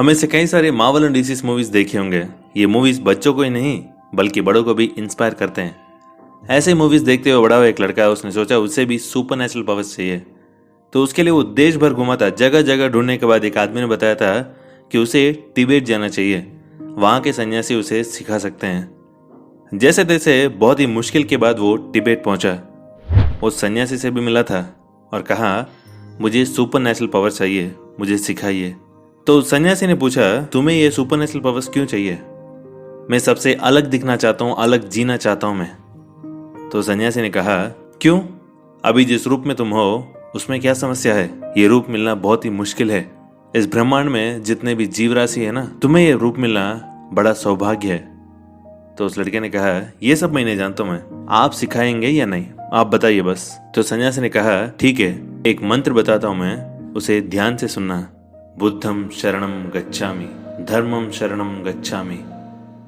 हमें से कई सारे मार्वल एंड डीसी मूवीज देखे होंगे। ये मूवीज बच्चों को ही नहीं बल्कि बड़ों को भी इंस्पायर करते हैं। ऐसे मूवीज देखते हुए बड़ा हुआ एक लड़का है, उसने सोचा उसे भी सुपर नेचुरल पावर्स चाहिए, तो उसके लिए वो देश भर घूमा था। जगह जगह ढूंढने के बाद एक आदमी ने बताया था कि उसे तिब्बत जाना चाहिए, वहाँ के सन्यासी उसे सिखा सकते हैं। जैसे तैसे बहुत ही मुश्किल के बाद वो तिब्बत पहुंचा। उस सन्यासी से भी मिला था और कहा मुझे सुपर नेचुरल पावर चाहिए, मुझे सिखाइए। तो उस सन्यासी ने पूछा तुम्हें ये सुपर नेचुरल पावर्स क्यों चाहिए? मैं सबसे अलग दिखना चाहता हूँ, अलग जीना चाहता हूँ मैं। तो सन्यासी ने कहा क्यों? अभी जिस रूप में तुम हो उसमें क्या समस्या है? ये रूप मिलना बहुत ही मुश्किल है। इस ब्रह्मांड में जितने भी जीव राशि है ना, तुम्हें ये रूप मिलना बड़ा सौभाग्य है। तो उस लड़के ने कहा ये सब मैं नहीं जानता हूं, मैं आप सिखाएंगे या नहीं, आप बताइए बस। तो सन्यासी ने कहा ठीक है, एक मंत्र बताता हूं मैं, उसे ध्यान से सुनना। बुद्धम शरणम गच्छामि, धर्मम शरणम गच्छामि,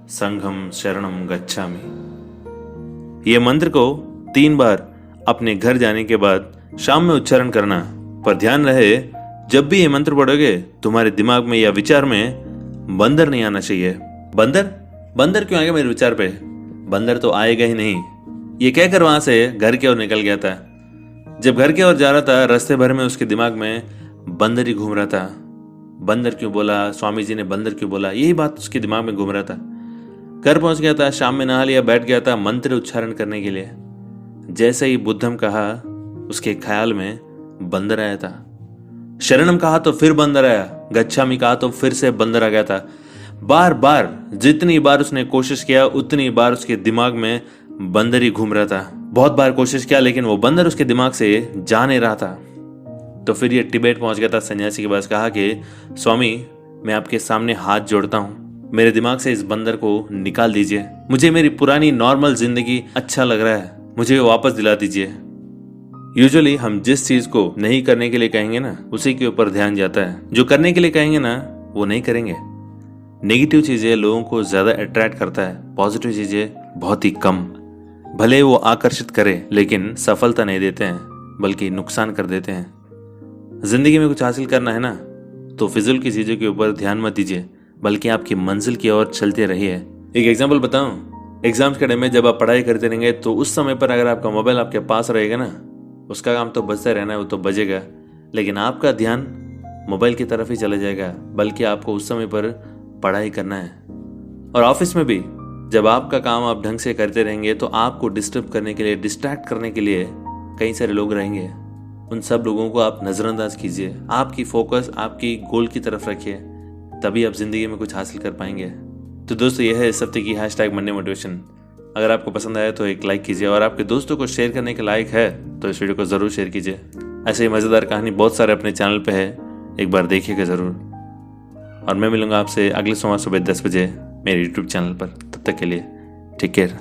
संघम शरणम गच्छामि। ये मंत्र को 3 बार अपने घर जाने के बाद शाम में उच्चारण करना। पर ध्यान रहे जब भी ये मंत्र पढ़ोगे तुम्हारे दिमाग में या विचार में बंदर नहीं आना चाहिए। बंदर? बंदर क्यों आएगा मेरे विचार पे? बंदर तो आएगा ही नहीं। ये कहकर वहां से घर की ओर निकल गया था। जब घर की ओर जा रहा था, रास्ते भर में उसके दिमाग में बंदर ही घूम रहा था। बंदर क्यों बोला, स्वामी जी ने बंदर क्यों बोला, यही बात उसके दिमाग में घूम रहा था। घर पहुंच गया था, शाम में नहा लिया, बैठ गया था मंत्र उच्चारण करने के लिए। जैसे ही बुद्धम कहा उसके ख्याल में बंदर आया था। शरणम कहा तो फिर बंदर आया, गच्छामि कहा तो फिर से बंदर आ गया था। बार बार जितनी बार उसने कोशिश किया उतनी बार उसके दिमाग में बंदर ही घूम रहा था। बहुत बार कोशिश किया लेकिन वो बंदर उसके दिमाग से जा नहीं रहा था। तो फिर ये तिब्बत पहुंच गया था। सन्यासी के पास कहा कि स्वामी मैं आपके सामने हाथ जोड़ता हूँ, मेरे दिमाग से इस बंदर को निकाल दीजिए। मुझे मेरी पुरानी नॉर्मल जिंदगी अच्छा लग रहा है, मुझे वापस दिला दीजिए। यूजुअली हम जिस चीज को नहीं करने के लिए कहेंगे ना, उसी के ऊपर ध्यान जाता है। जो करने के लिए कहेंगे ना वो नहीं करेंगे। नेगेटिव चीजें लोगों को ज्यादा अट्रैक्ट करता है, पॉजिटिव चीजें बहुत ही कम। भले वो आकर्षित करे लेकिन सफलता नहीं देते हैं बल्कि नुकसान कर देते हैं। जिंदगी में कुछ हासिल करना है ना तो फिजूल की चीजों के ऊपर ध्यान मत दीजिए, बल्कि आपकी मंजिल की ओर चलते रहिए। एक एग्जाम्पल बताऊं, एग्जाम्स के टाइम में जब आप पढ़ाई करते रहेंगे तो उस समय पर अगर आपका मोबाइल आपके पास रहेगा ना, उसका काम तो बजता रहना है, वो तो बजेगा, लेकिन आपका ध्यान मोबाइल की तरफ ही चला जाएगा। बल्कि आपको उस समय पर पढ़ाई करना है। और ऑफिस में भी जब आपका काम आप ढंग से करते रहेंगे तो आपको डिस्टर्ब करने के लिए, डिस्ट्रैक्ट करने के लिए कई सारे लोग रहेंगे। उन सब लोगों को आप नजरअंदाज कीजिए, आपकी फोकस आपकी गोल की तरफ रखिए, तभी आप जिंदगी में कुछ हासिल कर पाएंगे। तो दोस्तों यह है इस हफ्ते की #मंडे मोटिवेशन। अगर आपको पसंद आया तो एक लाइक कीजिए और आपके दोस्तों को शेयर करने के लायक है तो इस वीडियो को जरूर शेयर कीजिए। ऐसे ही मजेदार कहानी बहुत सारे अपने चैनल पे है, एक बार देखिएगा जरूर। और मैं मिलूंगा आपसे अगले सोमवार सुबह 10 बजे मेरे YouTube चैनल पर। तब तक के लिए टेक केयर।